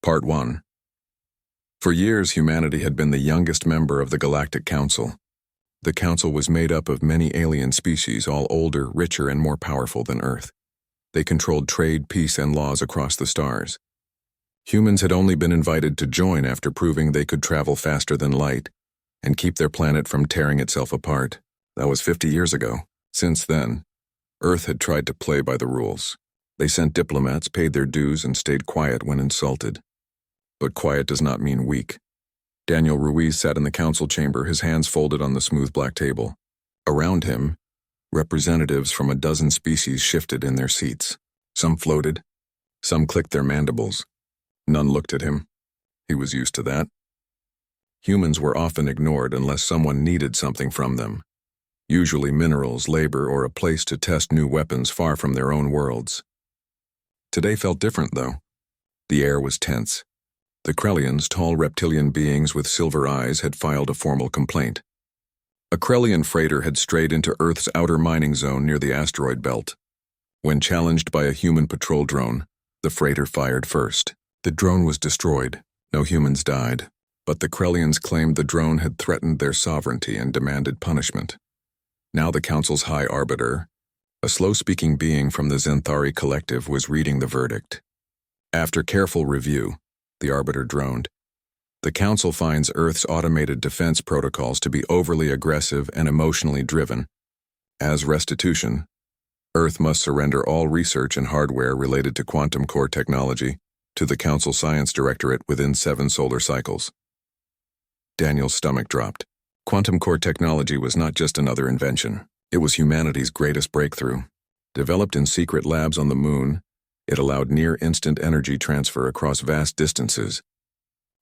Part 1. For years, humanity had been the youngest member of the Galactic Council. The Council was made up of many alien species, all older, richer, and more powerful than Earth. They controlled trade, peace, and laws across the stars. Humans had only been invited to join after proving they could travel faster than light and keep their planet from tearing itself apart. That was 50 years ago. Since then, Earth had tried to play by the rules. They sent diplomats, paid their dues, and stayed quiet when insulted. But quiet does not mean weak. Daniel Ruiz sat in the council chamber, his hands folded on the smooth black table. Around him, representatives from a dozen species shifted in their seats. Some floated, some clicked their mandibles. None looked at him. He was used to that. Humans were often ignored unless someone needed something from them. Usually minerals, labor, or a place to test new weapons far from their own worlds. Today felt different, though. The air was tense. The Krellians, tall reptilian beings with silver eyes, had filed a formal complaint. A Krellian freighter had strayed into Earth's outer mining zone near the asteroid belt. When challenged by a human patrol drone, the freighter fired first. The drone was destroyed. No humans died. But the Krellians claimed the drone had threatened their sovereignty and demanded punishment. Now the Council's High Arbiter, a slow-speaking being from the Zenthari Collective, was reading the verdict. After careful review, the Arbiter droned. The Council finds Earth's automated defense protocols to be overly aggressive and emotionally driven. As restitution, Earth must surrender all research and hardware related to quantum core technology to the Council Science Directorate within 7 solar cycles. Daniel's stomach dropped. Quantum core technology was not just another invention. It was humanity's greatest breakthrough. Developed in secret labs on the moon, it allowed near-instant energy transfer across vast distances.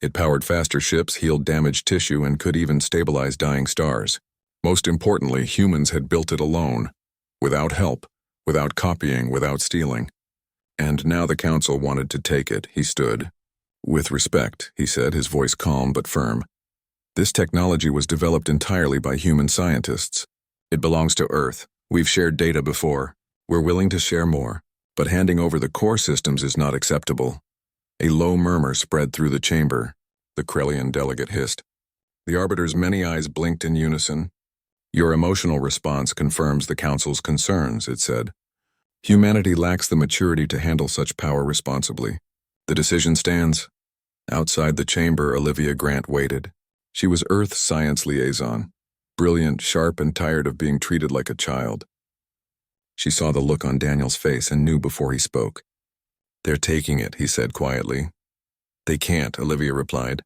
It powered faster ships, healed damaged tissue, and could even stabilize dying stars. Most importantly, humans had built it alone, without help, without copying, without stealing. And now the Council wanted to take it. He stood. With respect, he said, his voice calm but firm. This technology was developed entirely by human scientists. It belongs to Earth. We've shared data before. We're willing to share more. But handing over the core systems is not acceptable. A low murmur spread through the chamber. The Krellian delegate hissed. The Arbiter's many eyes blinked in unison. Your emotional response confirms the Council's concerns, it said. Humanity lacks the maturity to handle such power responsibly. The decision stands. Outside the chamber, Olivia Grant waited. She was Earth's science liaison, brilliant, sharp, and tired of being treated like a child. She saw the look on Daniel's face and knew before he spoke. They're taking it, he said quietly. They can't, Olivia replied.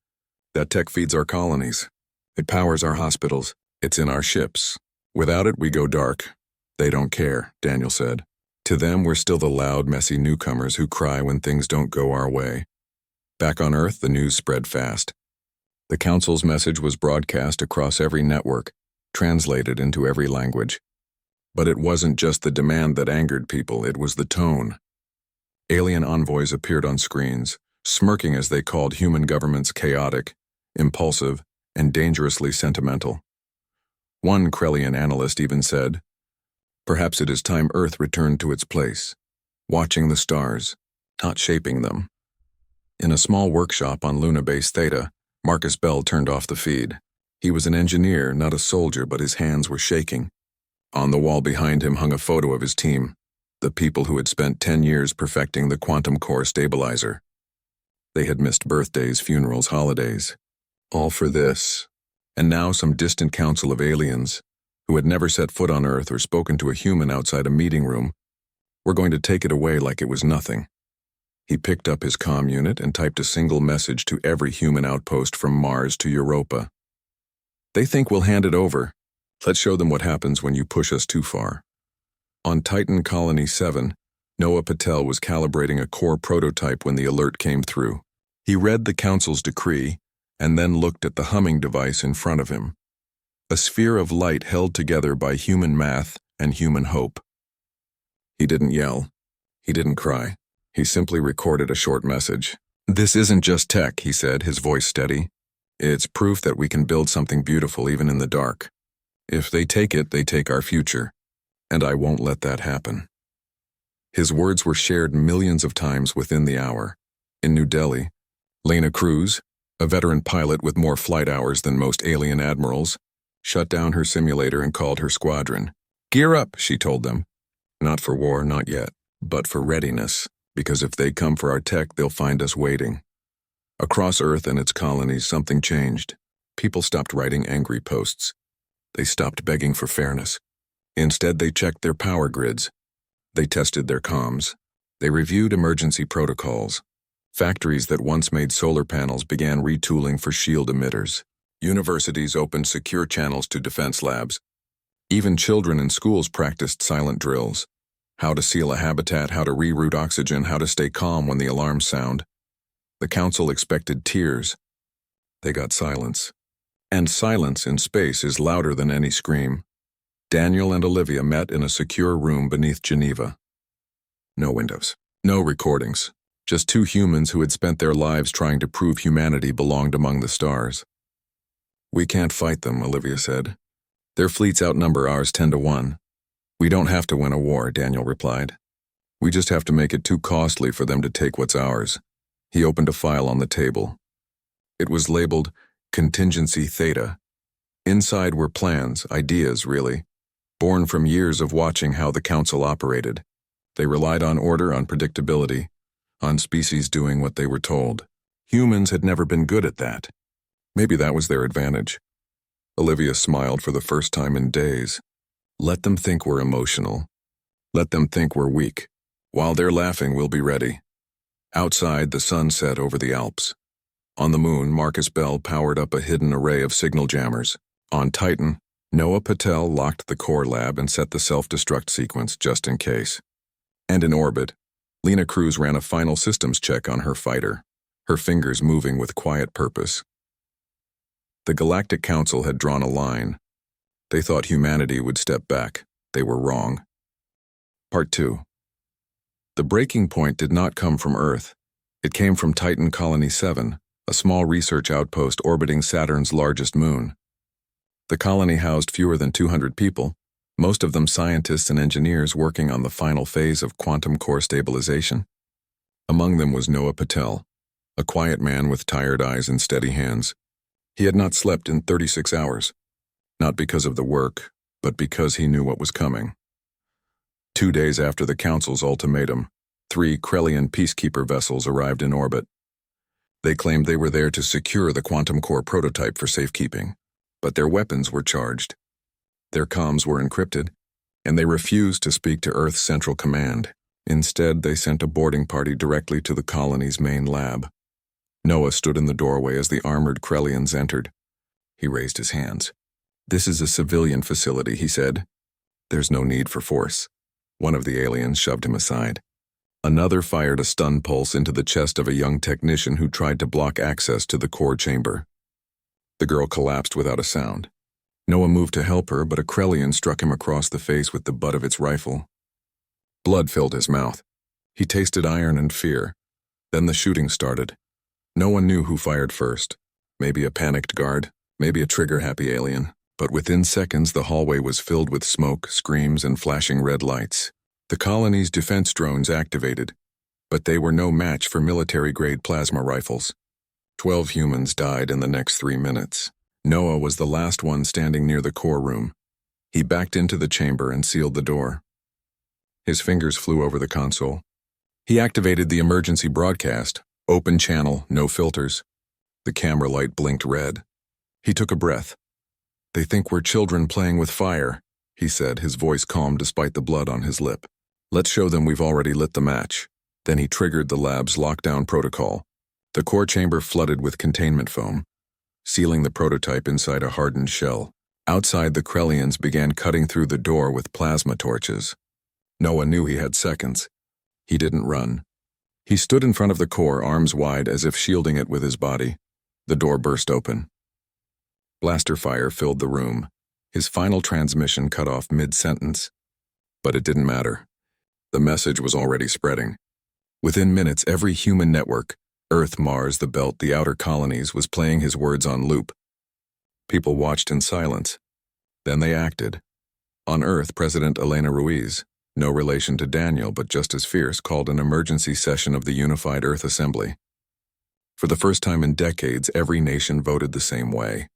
That tech feeds our colonies. It powers our hospitals. It's in our ships. Without it, we go dark. They don't care, Daniel said. To them, we're still the loud, messy newcomers who cry when things don't go our way. Back on Earth, the news spread fast. The Council's message was broadcast across every network, translated into every language. But it wasn't just the demand that angered people, it was the tone. Alien envoys appeared on screens, smirking as they called human governments chaotic, impulsive, and dangerously sentimental. One Krellian analyst even said, "Perhaps it is time Earth returned to its place, watching the stars, not shaping them." In a small workshop on Luna Base Theta, Marcus Bell turned off the feed. He was an engineer, not a soldier, but his hands were shaking. On the wall behind him hung a photo of his team, the people who had spent 10 years perfecting the quantum core stabilizer. They had missed birthdays, funerals, holidays. All for this. And now some distant council of aliens, who had never set foot on Earth or spoken to a human outside a meeting room, were going to take it away like it was nothing. He picked up his comm unit and typed a single message to every human outpost from Mars to Europa. They think we'll hand it over. Let's show them what happens when you push us too far. On Titan Colony 7, Noah Patel was calibrating a core prototype when the alert came through. He read the Council's decree and then looked at the humming device in front of him. A sphere of light held together by human math and human hope. He didn't yell. He didn't cry. He simply recorded a short message. This isn't just tech, he said, his voice steady. It's proof that we can build something beautiful even in the dark. If they take it, they take our future. And I won't let that happen. His words were shared millions of times within the hour. In New Delhi, Lena Cruz, a veteran pilot with more flight hours than most alien admirals, shut down her simulator and called her squadron. "Gear up," she told them. "Not for war, not yet, but for readiness, because if they come for our tech, they'll find us waiting." Across Earth and its colonies, something changed. People stopped writing angry posts. They stopped begging for fairness. Instead, they checked their power grids. They tested their comms. They reviewed emergency protocols. Factories that once made solar panels began retooling for shield emitters. Universities opened secure channels to defense labs. Even children in schools practiced silent drills. How to seal a habitat, how to reroute oxygen, how to stay calm when the alarms sound. The council expected tears. They got silence. And silence in space is louder than any scream. Daniel and Olivia met in a secure room beneath Geneva. No windows. No recordings. Just two humans who had spent their lives trying to prove humanity belonged among the stars. "We can't fight them," Olivia said. "Their fleets outnumber ours 10-1. "We don't have to win a war," Daniel replied. "We just have to make it too costly for them to take what's ours." He opened a file on the table. It was labeled Contingency Theta. Inside were plans, ideas really, born from years of watching how the council operated. They relied on order, on predictability, on species doing what they were told. Humans had never been good at that. Maybe that was their advantage. Olivia smiled for the first time in days. "Let them think we're emotional. Let them think we're weak. While they're laughing, we'll be ready." Outside, the sun set over the Alps. On the moon, Marcus Bell powered up a hidden array of signal jammers. On Titan, Noah Patel locked the core lab and set the self-destruct sequence just in case. And in orbit, Lena Cruz ran a final systems check on her fighter, her fingers moving with quiet purpose. The Galactic Council had drawn a line. They thought humanity would step back. They were wrong. Part 2. The breaking point did not come from Earth. It came from Titan Colony 7, a small research outpost orbiting Saturn's largest moon. The colony housed fewer than 200 people, most of them scientists and engineers working on the final phase of quantum core stabilization. Among them was Noah Patel, a quiet man with tired eyes and steady hands. He had not slept in 36 hours, not because of the work, but because he knew what was coming. 2 days after the Council's ultimatum, 3 Krellian peacekeeper vessels arrived in orbit. They claimed they were there to secure the quantum core prototype for safekeeping, but their weapons were charged. Their comms were encrypted, and they refused to speak to Earth's Central Command. Instead, they sent a boarding party directly to the colony's main lab. Noah stood in the doorway as the armored Krellians entered. He raised his hands. "This is a civilian facility," he said. "There's no need for force." One of the aliens shoved him aside. Another fired a stun pulse into the chest of a young technician who tried to block access to the core chamber. The girl collapsed without a sound. Noah moved to help her, but a Krellian struck him across the face with the butt of its rifle. Blood filled his mouth. He tasted iron and fear. Then the shooting started. No one knew who fired first. Maybe a panicked guard, maybe a trigger-happy alien. But within seconds, the hallway was filled with smoke, screams, and flashing red lights. The colony's defense drones activated, but they were no match for military-grade plasma rifles. 12 humans died in the next 3 minutes. Noah was the last one standing near the core room. He backed into the chamber and sealed the door. His fingers flew over the console. He activated the emergency broadcast, open channel, no filters. The camera light blinked red. He took a breath. "They think we're children playing with fire," he said, his voice calm despite the blood on his lip. "Let's show them we've already lit the match." Then he triggered the lab's lockdown protocol. The core chamber flooded with containment foam, sealing the prototype inside a hardened shell. Outside, the Krellians began cutting through the door with plasma torches. Noah knew he had seconds. He didn't run. He stood in front of the core, arms wide as if shielding it with his body. The door burst open. Blaster fire filled the room. His final transmission cut off mid-sentence. But it didn't matter. The message was already spreading. Within minutes, every human network, Earth, Mars, the Belt, the outer colonies, was playing his words on loop. People watched in silence. Then they acted. On Earth, President Elena Ruiz, no relation to Daniel but just as fierce, called an emergency session of the Unified Earth Assembly. For the first time in decades, every nation voted the same way.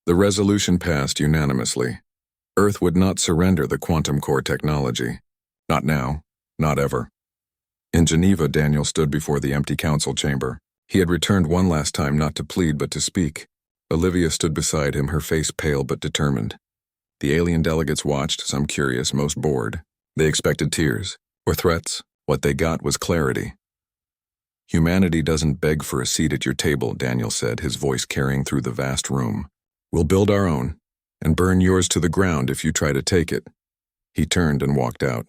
The resolution passed unanimously. Earth would not surrender the quantum core technology. Not now, not ever. In Geneva, Daniel stood before the empty council chamber. He had returned one last time not to plead but to speak. Olivia stood beside him, her face pale but determined. The alien delegates watched, some curious, most bored. They expected tears, or threats. What they got was clarity. Humanity doesn't beg for a seat at your table, Daniel said, his voice carrying through the vast room. We'll build our own, and burn yours to the ground if you try to take it. He turned and walked out.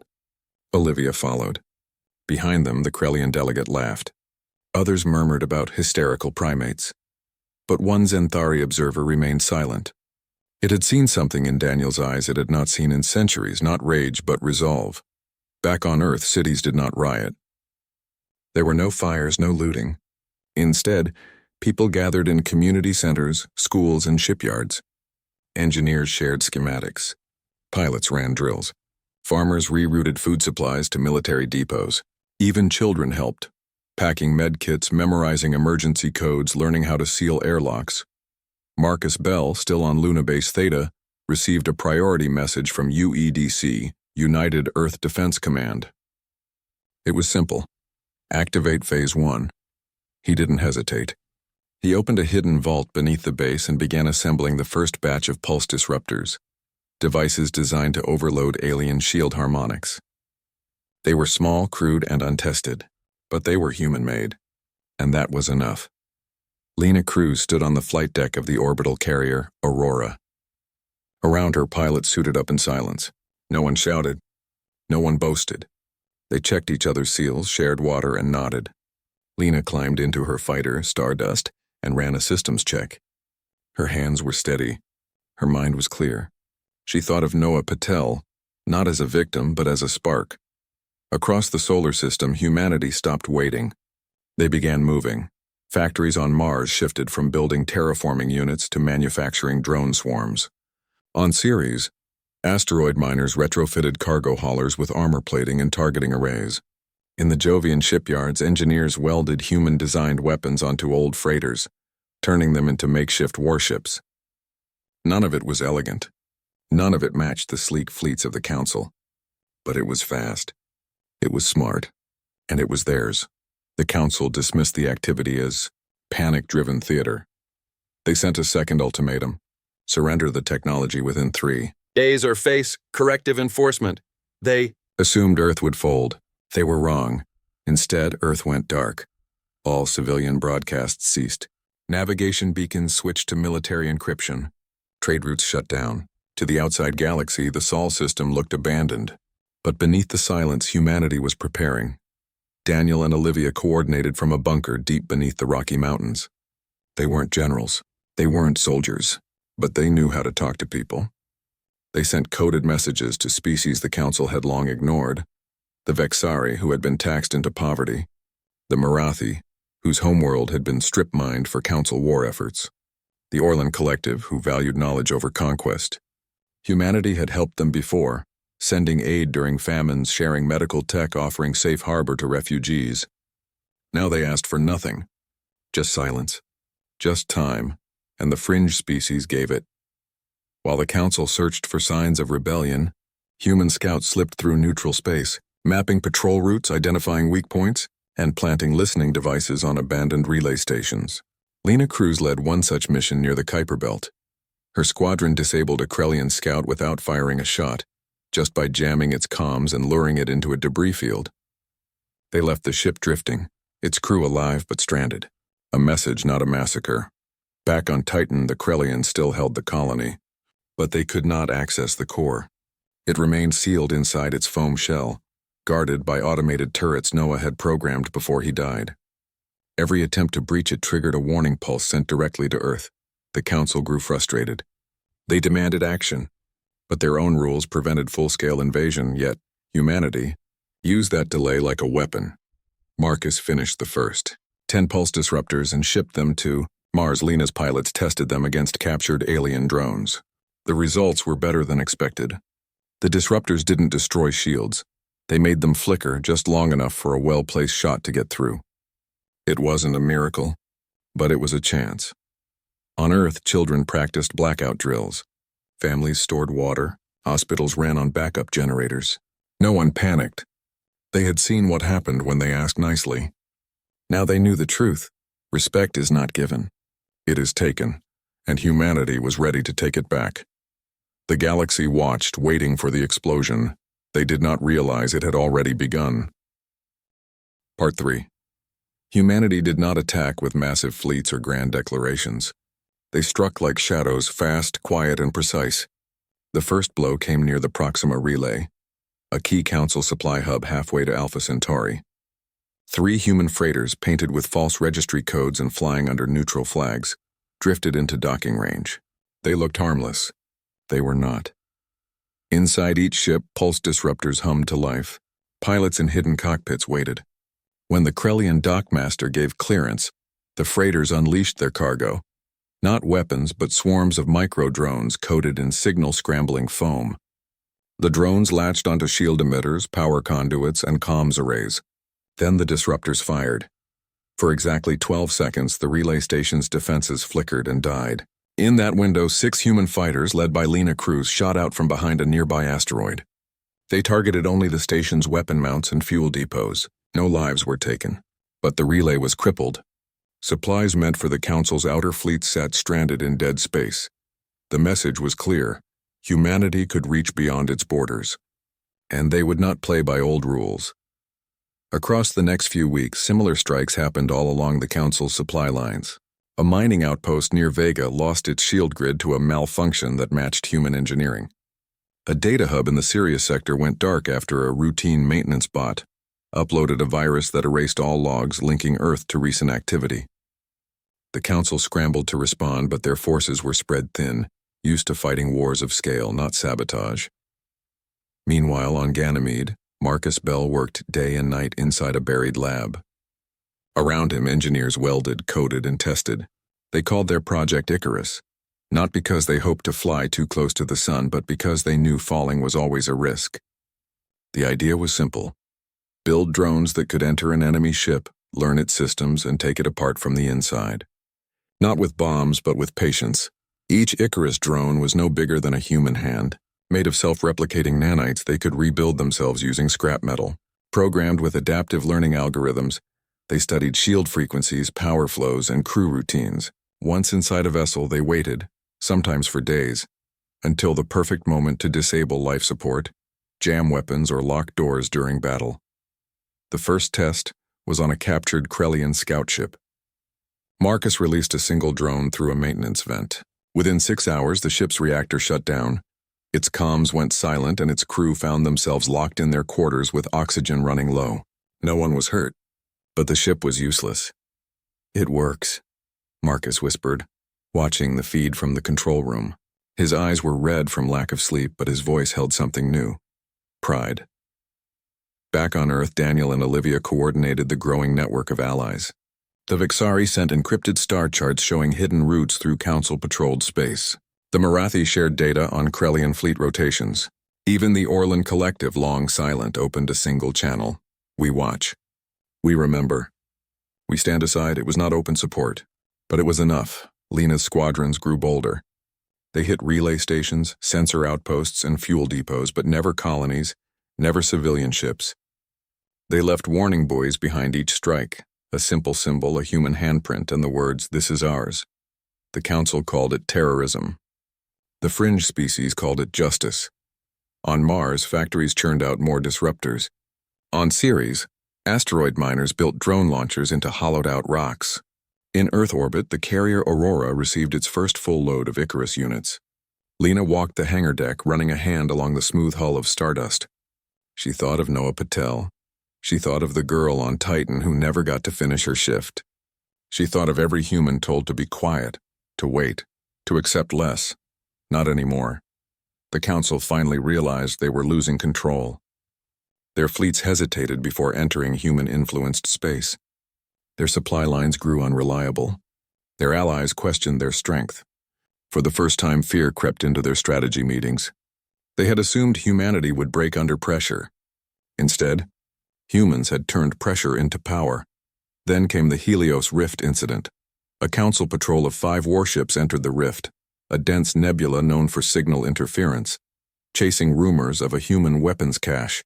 Olivia followed. Behind them, the Krellian delegate laughed. Others murmured about hysterical primates. But one Zenthari observer remained silent. It had seen something in Daniel's eyes it had not seen in centuries, not rage but resolve. Back on Earth, cities did not riot. There were no fires, no looting. Instead, people gathered in community centers, schools, and shipyards. Engineers shared schematics. Pilots ran drills. Farmers rerouted food supplies to military depots. Even children helped, packing med kits, memorizing emergency codes, learning how to seal airlocks. Marcus Bell, still on Luna Base Theta, received a priority message from UEDC, United Earth Defense Command. It was simple. Activate Phase 1. He didn't hesitate. He opened a hidden vault beneath the base and began assembling the first batch of pulse disruptors, devices designed to overload alien shield harmonics. They were small, crude, and untested, but they were human-made, and that was enough. Lena Cruz stood on the flight deck of the orbital carrier, Aurora. Around her, pilots suited up in silence. No one shouted. No one boasted. They checked each other's seals, shared water, and nodded. Lena climbed into her fighter, Stardust, and ran a systems check. Her hands were steady. Her mind was clear. She thought of Noah Patel, not as a victim, but as a spark. Across the solar system, humanity stopped waiting. They began moving. Factories on Mars shifted from building terraforming units to manufacturing drone swarms. On Ceres, asteroid miners retrofitted cargo haulers with armor plating and targeting arrays. In the Jovian shipyards, engineers welded human-designed weapons onto old freighters, turning them into makeshift warships. None of it was elegant. None of it matched the sleek fleets of the Council. But it was fast. It was smart. And it was theirs. The Council dismissed the activity as panic-driven theater. They sent a second ultimatum: surrender the technology within 3 days or face corrective enforcement. They assumed Earth would fold. They were wrong. Instead, Earth went dark. All civilian broadcasts ceased. Navigation beacons switched to military encryption. Trade routes shut down. To the outside galaxy, the Sol system looked abandoned. But beneath the silence, humanity was preparing. Daniel and Olivia coordinated from a bunker deep beneath the Rocky Mountains. They weren't generals. They weren't soldiers. But they knew how to talk to people. They sent coded messages to species the Council had long ignored. The Vexari, who had been taxed into poverty. The Marathi, whose homeworld had been strip-mined for Council war efforts. The Orlan Collective, who valued knowledge over conquest. Humanity had helped them before, sending aid during famines, sharing medical tech, offering safe harbor to refugees. Now they asked for nothing. Just silence. Just time, and the fringe species gave it. While the Council searched for signs of rebellion, human scouts slipped through neutral space, mapping patrol routes, identifying weak points, and planting listening devices on abandoned relay stations. Lena Cruz led one such mission near the Kuiper Belt. Her squadron disabled a Krellian scout without firing a shot, just by jamming its comms and luring it into a debris field. They left the ship drifting, its crew alive but stranded. A message, not a massacre. Back on Titan, the Krellians still held the colony, but they could not access the core. It remained sealed inside its foam shell, guarded by automated turrets Noah had programmed before he died. Every attempt to breach it triggered a warning pulse sent directly to Earth. The Council grew frustrated. They demanded action, but their own rules prevented full-scale invasion, yet humanity used that delay like a weapon. Marcus finished the first 10 pulse disruptors and shipped them to Mars. Lena's pilots tested them against captured alien drones. The results were better than expected. The disruptors didn't destroy shields. They made them flicker just long enough for a well-placed shot to get through. It wasn't a miracle, But it was a chance. On Earth, children practiced blackout drills. Families stored water. Hospitals ran on backup generators. No one panicked. They had seen what happened when they asked nicely. Now they knew the truth. Respect is not given. It is taken, and humanity was ready to take it back. The galaxy watched, waiting for the explosion. They did not realize it had already begun. Part 3. Humanity did not attack with massive fleets or grand declarations. They struck like shadows, fast, quiet, and precise. The first blow came near the Proxima Relay, a key Council supply hub halfway to Alpha Centauri. 3 human freighters, painted with false registry codes and flying under neutral flags, drifted into docking range. They looked harmless. They were not. Inside each ship, pulse disruptors hummed to life. Pilots in hidden cockpits waited. When the Krellian dockmaster gave clearance, the freighters unleashed their cargo. Not weapons, but swarms of micro-drones coated in signal-scrambling foam. The drones latched onto shield emitters, power conduits, and comms arrays. Then the disruptors fired. For exactly 12 seconds, the relay station's defenses flickered and died. In that window, 6 human fighters, led by Lena Cruz, shot out from behind a nearby asteroid. They targeted only the station's weapon mounts and fuel depots. No lives were taken. But the relay was crippled. Supplies meant for the Council's outer fleet sat stranded in dead space. The message was clear. Humanity could reach beyond its borders. And they would not play by old rules. Across the next few weeks, similar strikes happened all along the Council's supply lines. A mining outpost near Vega lost its shield grid to a malfunction that matched human engineering. A data hub in the Sirius sector went dark after a routine maintenance bot uploaded a virus that erased all logs linking Earth to recent activity. The Council scrambled to respond, but their forces were spread thin, used to fighting wars of scale, not sabotage. Meanwhile, on Ganymede, Marcus Bell worked day and night inside a buried lab. Around him, engineers welded, coded, and tested. They called their project Icarus, not because they hoped to fly too close to the sun, but because they knew falling was always a risk. The idea was simple. Build drones that could enter an enemy ship, learn its systems, and take it apart from the inside. Not with bombs, but with patience. Each Icarus drone was no bigger than a human hand. Made of self-replicating nanites, they could rebuild themselves using scrap metal. Programmed with adaptive learning algorithms, they studied shield frequencies, power flows, and crew routines. Once inside a vessel, they waited, sometimes for days, until the perfect moment to disable life support, jam weapons, or lock doors during battle. The first test was on a captured Krellian scout ship. Marcus released a single drone through a maintenance vent. Within 6 hours, the ship's reactor shut down. Its comms went silent, and its crew found themselves locked in their quarters with oxygen running low. No one was hurt, but the ship was useless. "It works," Marcus whispered, watching the feed from the control room. His eyes were red from lack of sleep, but his voice held something new. Pride. Back on Earth, Daniel and Olivia coordinated the growing network of allies. The Vixari sent encrypted star charts showing hidden routes through Council-patrolled space. The Marathi shared data on Krellian fleet rotations. Even the Orlan Collective, long silent, opened a single channel. We watch. We remember. We stand aside. It was not open support, but it was enough. Lena's squadrons grew bolder. They hit relay stations, sensor outposts, and fuel depots, but never colonies, never civilian ships. They left warning buoys behind each strike, a simple symbol, a human handprint, and the words, "This is ours." The Council called it terrorism. The fringe species called it justice. On Mars, factories churned out more disruptors. On Ceres, asteroid miners built drone launchers into hollowed-out rocks. In Earth orbit, the carrier Aurora received its first full load of Icarus units. Lena walked the hangar deck, running a hand along the smooth hull of Stardust. She thought of Noah Patel. She thought of the girl on Titan who never got to finish her shift. She thought of every human told to be quiet, to wait, to accept less. Not anymore. The Council finally realized they were losing control. Their fleets hesitated before entering human-influenced space. Their supply lines grew unreliable. Their allies questioned their strength. For the first time, fear crept into their strategy meetings. They had assumed humanity would break under pressure. Instead, humans had turned pressure into power. Then came the Helios Rift incident. A council patrol of 5 warships entered the rift, a dense nebula known for signal interference, chasing rumors of a human weapons cache.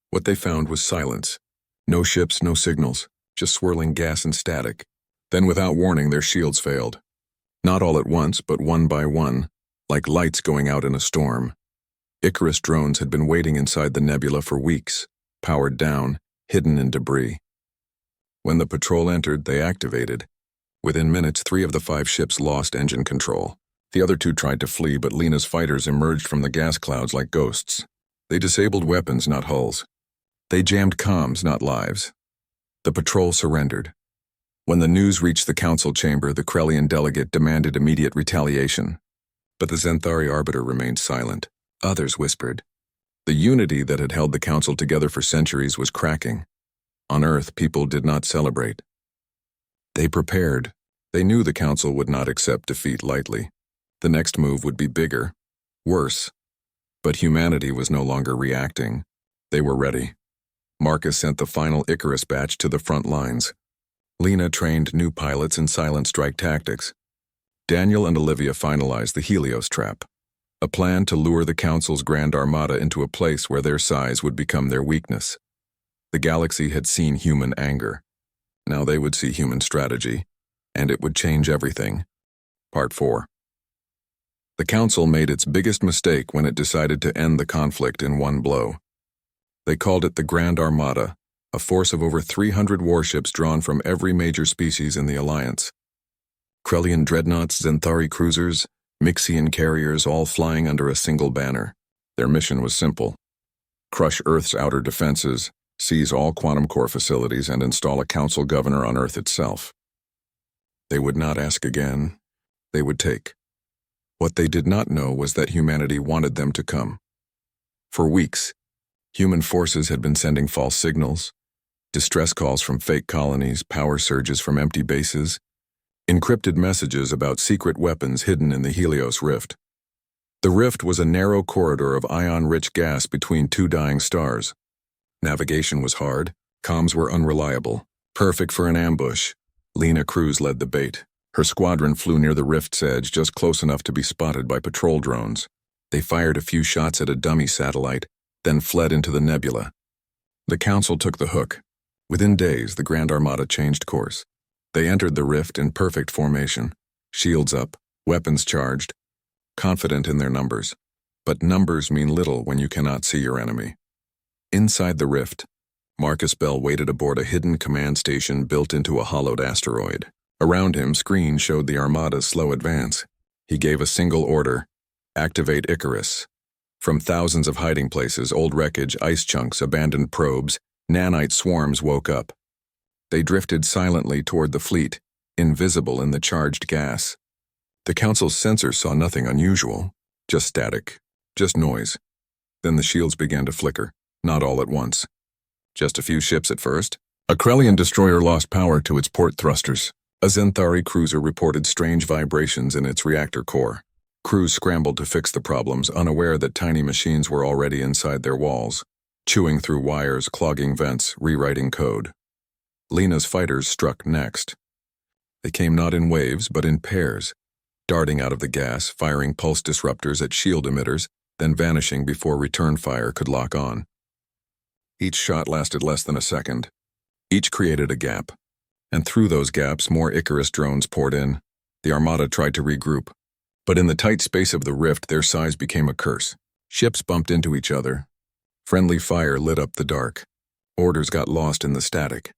What they found was silence. No ships, no signals, just swirling gas and static. Then without warning, their shields failed. Not all at once, but one by one, like lights going out in a storm. Icarus drones had been waiting inside the nebula for weeks, powered down, hidden in debris. When the patrol entered, they activated. Within minutes, 3 of the 5 ships lost engine control. The other 2 tried to flee, but Lena's fighters emerged from the gas clouds like ghosts. They disabled weapons, not hulls. They jammed comms, not lives. The patrol surrendered. When the news reached the council chamber, the Krellian delegate demanded immediate retaliation. But the Zenthari arbiter remained silent. Others whispered. The unity that had held the council together for centuries was cracking. On Earth, people did not celebrate. They prepared. They knew the council would not accept defeat lightly. The next move would be bigger, worse. But humanity was no longer reacting. They were ready. Marcus sent the final Icarus batch to the front lines. Lena trained new pilots in silent strike tactics. Daniel and Olivia finalized the Helios trap, a plan to lure the Council's Grand Armada into a place where their size would become their weakness. The galaxy had seen human anger. Now they would see human strategy, and it would change everything. Part 4. The Council made its biggest mistake when it decided to end the conflict in one blow. They called it the Grand Armada, a force of over 300 warships drawn from every major species in the Alliance. Krellian dreadnoughts, Zenthari cruisers, Mixian carriers, all flying under a single banner. Their mission was simple: crush Earth's outer defenses, seize all quantum core facilities, and install a council governor on Earth itself. They would not ask again. They would take. What they did not know was that humanity wanted them to come. For weeks, human forces had been sending false signals, distress calls from fake colonies, power surges from empty bases, encrypted messages about secret weapons hidden in the Helios Rift. The rift was a narrow corridor of ion-rich gas between 2 dying stars. Navigation was hard, comms were unreliable, perfect for an ambush. Lena Cruz led the bait. Her squadron flew near the rift's edge, just close enough to be spotted by patrol drones. They fired a few shots at a dummy satellite, then fled into the nebula. The Council took the hook. Within days, the Grand Armada changed course. They entered the rift in perfect formation, shields up, weapons charged, confident in their numbers. But numbers mean little when you cannot see your enemy. Inside the rift, Marcus Bell waited aboard a hidden command station built into a hollowed asteroid. Around him, screens showed the Armada's slow advance. He gave a single order: activate Icarus. From thousands of hiding places, old wreckage, ice chunks, abandoned probes, nanite swarms woke up. They drifted silently toward the fleet, invisible in the charged gas. The Council's sensors saw nothing unusual, just static, just noise. Then the shields began to flicker, not all at once. Just a few ships at first. A Krellian destroyer lost power to its port thrusters. A Zenthari cruiser reported strange vibrations in its reactor core. Crews scrambled to fix the problems, unaware that tiny machines were already inside their walls, chewing through wires, clogging vents, rewriting code. Lena's fighters struck next. They came not in waves, but in pairs, darting out of the gas, firing pulse disruptors at shield emitters, then vanishing before return fire could lock on. Each shot lasted less than a second. Each created a gap. And through those gaps, more Icarus drones poured in. The Armada tried to regroup. But in the tight space of the rift, their size became a curse. Ships bumped into each other. Friendly fire lit up the dark. Orders got lost in the static.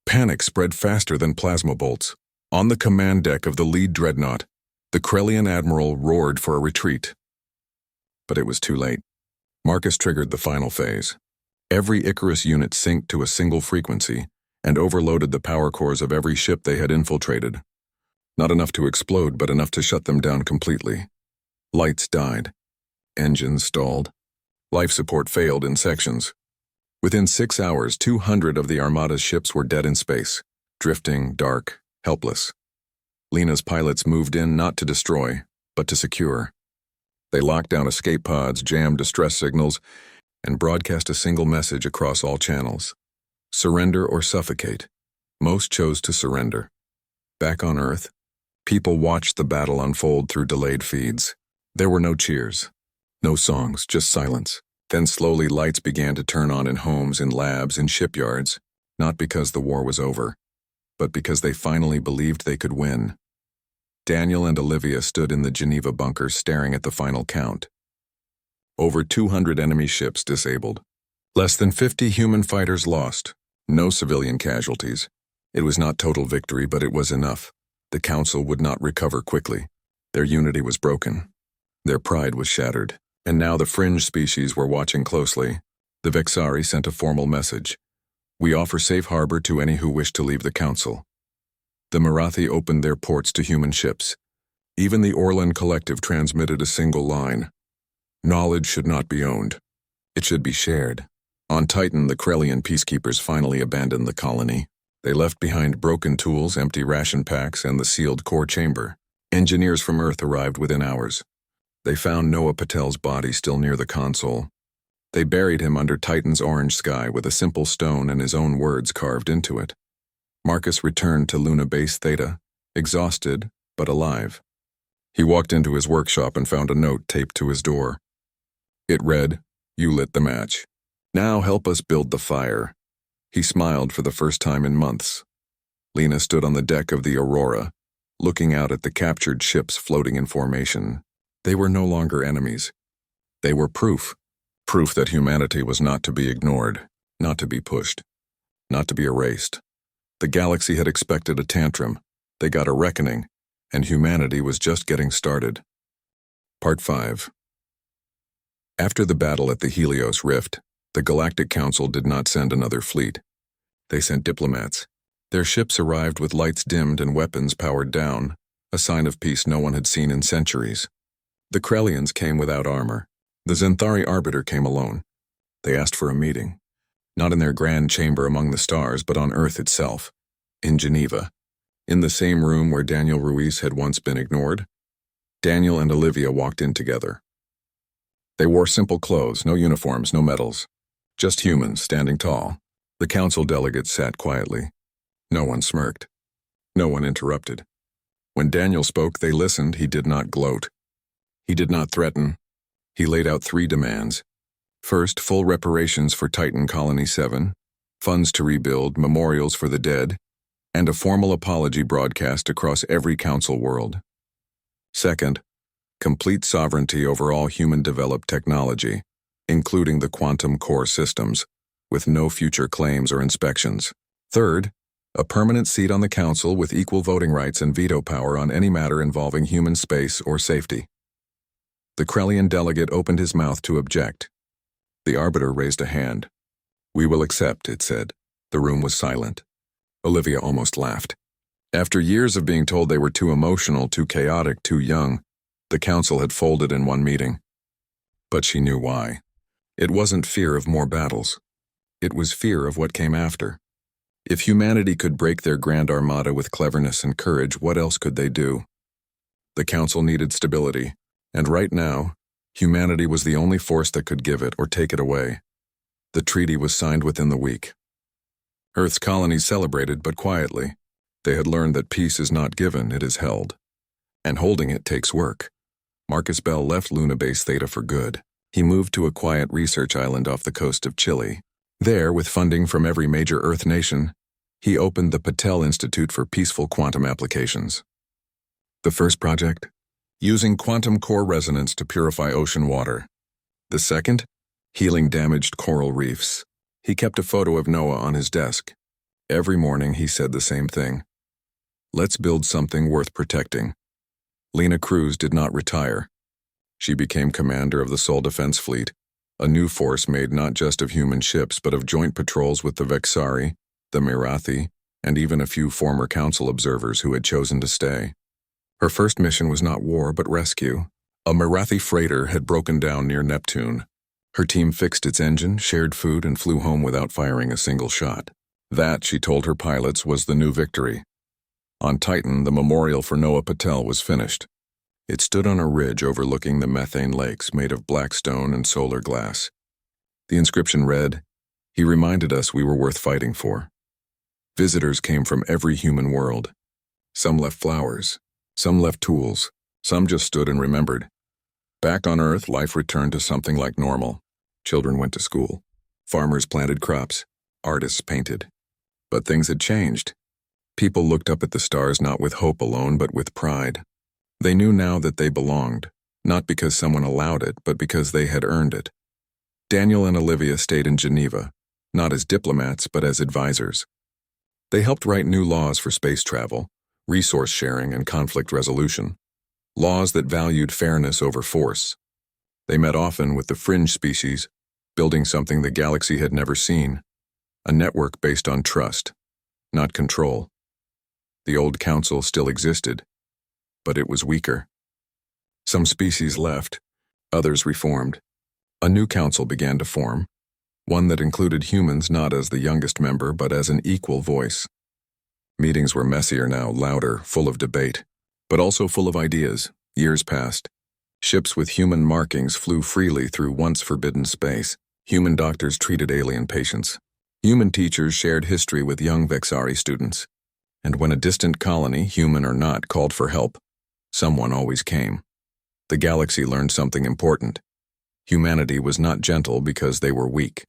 Panic spread faster than plasma bolts. On the command deck of the lead dreadnought, the Krellian admiral roared for a retreat. But it was too late. Marcus triggered the final phase. Every Icarus unit synced to a single frequency and overloaded the power cores of every ship they had infiltrated. Not enough to explode, but enough to shut them down completely. Lights died. Engines stalled. Life support failed in sections. Within 6 hours, 200 of the Armada's ships were dead in space, drifting, dark, helpless. Lena's pilots moved in not to destroy, but to secure. They locked down escape pods, jammed distress signals, and broadcast a single message across all channels: surrender or suffocate. Most chose to surrender. Back on Earth, people watched the battle unfold through delayed feeds. There were no cheers, no songs, just silence. Then slowly lights began to turn on in homes, in labs, in shipyards, not because the war was over, but because they finally believed they could win. Daniel and Olivia stood in the Geneva bunker staring at the final count. Over 200 enemy ships disabled. Less than 50 human fighters lost. No civilian casualties. It was not total victory, but it was enough. The Council would not recover quickly. Their unity was broken. Their pride was shattered. And now the fringe species were watching closely. The Vexari sent a formal message. We offer safe harbor to any who wish to leave the Council. The Marathi opened their ports to human ships. Even the Orlan Collective transmitted a single line. Knowledge should not be owned. It should be shared. On Titan, the Krellian peacekeepers finally abandoned the colony. They left behind broken tools, empty ration packs, and the sealed core chamber. Engineers from Earth arrived within hours. They found Noah Patel's body still near the console. They buried him under Titan's orange sky with a simple stone and his own words carved into it. Marcus returned to Luna Base Theta, exhausted but alive. He walked into his workshop and found a note taped to his door. It read, "You lit the match. Now help us build the fire." He smiled for the first time in months. Lena stood on the deck of the Aurora, looking out at the captured ships floating in formation. They were no longer enemies. They were proof that humanity was not to be ignored, not to be pushed, not to be erased. The galaxy had expected a tantrum. They got a reckoning, and humanity was just getting started. Part 5. After the battle at the Helios Rift, the Galactic Council did not send another fleet. They sent diplomats. Their ships arrived with lights dimmed and weapons powered down, a sign of peace no one had seen in centuries. The Krellians came without armor. The Zenthari Arbiter came alone. They asked for a meeting, not in their grand chamber among the stars, but on Earth itself, in Geneva, in the same room where Daniel Ruiz had once been ignored. Daniel and Olivia walked in together. They wore simple clothes, no uniforms, no medals, just humans standing tall. The council delegates sat quietly. No one smirked. No one interrupted. When Daniel spoke, they listened. He did not gloat. He did not threaten. He laid out 3 demands. First, full reparations for Titan Colony 7, funds to rebuild, memorials for the dead, and a formal apology broadcast across every council world. Second, complete sovereignty over all human-developed technology, including the quantum core systems, with no future claims or inspections. Third, a permanent seat on the council with equal voting rights and veto power on any matter involving human space or safety. The Krellian delegate opened his mouth to object. The Arbiter raised a hand. "We will accept," it said. The room was silent. Olivia almost laughed. After years of being told they were too emotional, too chaotic, too young, the council had folded in one meeting. But she knew why. It wasn't fear of more battles. It was fear of what came after. If humanity could break their grand armada with cleverness and courage, what else could they do? The council needed stability. And right now, humanity was the only force that could give it or take it away. The treaty was signed within the week. Earth's colonies celebrated, but quietly. They had learned that peace is not given, it is held. And holding it takes work. Marcus Bell left Luna Base Theta for good. He moved to a quiet research island off the coast of Chile. There, with funding from every major Earth nation, he opened the Patel Institute for Peaceful Quantum Applications. The first project? Using quantum core resonance to purify ocean water. The second? Healing damaged coral reefs. He kept a photo of Noah on his desk. Every morning he said the same thing. Let's build something worth protecting. Lena Cruz did not retire. She became commander of the Sol Defense Fleet, a new force made not just of human ships but of joint patrols with the Vexari, the Marathi, and even a few former council observers who had chosen to stay. Her first mission was not war but rescue. A Marathi freighter had broken down near Neptune. Her team fixed its engine, shared food, and flew home without firing a single shot. That, she told her pilots, was the new victory. On Titan, the memorial for Noah Patel was finished. It stood on a ridge overlooking the methane lakes made of black stone and solar glass. The inscription read, "He reminded us we were worth fighting for." Visitors came from every human world. Some left flowers. Some left tools. Some just stood and remembered. Back on Earth, life returned to something like normal. Children went to school. Farmers planted crops. Artists painted. But things had changed. People looked up at the stars not with hope alone, but with pride. They knew now that they belonged, not because someone allowed it, but because they had earned it. Daniel and Olivia stayed in Geneva, not as diplomats, but as advisors. They helped write new laws for space travel, resource sharing, and conflict resolution. Laws that valued fairness over force. They met often with the fringe species, building something the galaxy had never seen. A network based on trust, not control. The old council still existed, but it was weaker. Some species left, others reformed. A new council began to form, one that included humans not as the youngest member but as an equal voice. Meetings were messier now, louder, full of debate, but also full of ideas. Years passed. Ships with human markings flew freely through once forbidden space. Human doctors treated alien patients. Human teachers shared history with young Vexari students. And when a distant colony, human or not, called for help, someone always came. The galaxy learned something important. Humanity was not gentle because they were weak.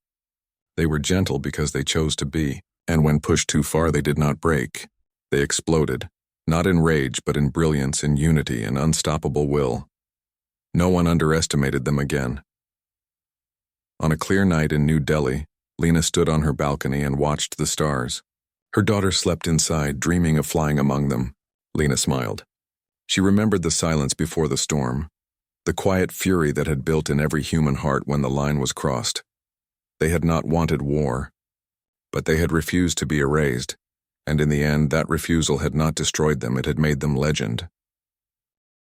They were gentle because they chose to be, and when pushed too far they did not break. They exploded, not in rage but in brilliance and unity and unstoppable will. No one underestimated them again. On a clear night in New Delhi, Lena stood on her balcony and watched the stars. Her daughter slept inside, dreaming of flying among them. Lena smiled. She remembered the silence before the storm, the quiet fury that had built in every human heart when the line was crossed. They had not wanted war, but they had refused to be erased, and in the end that refusal had not destroyed them, it had made them legend.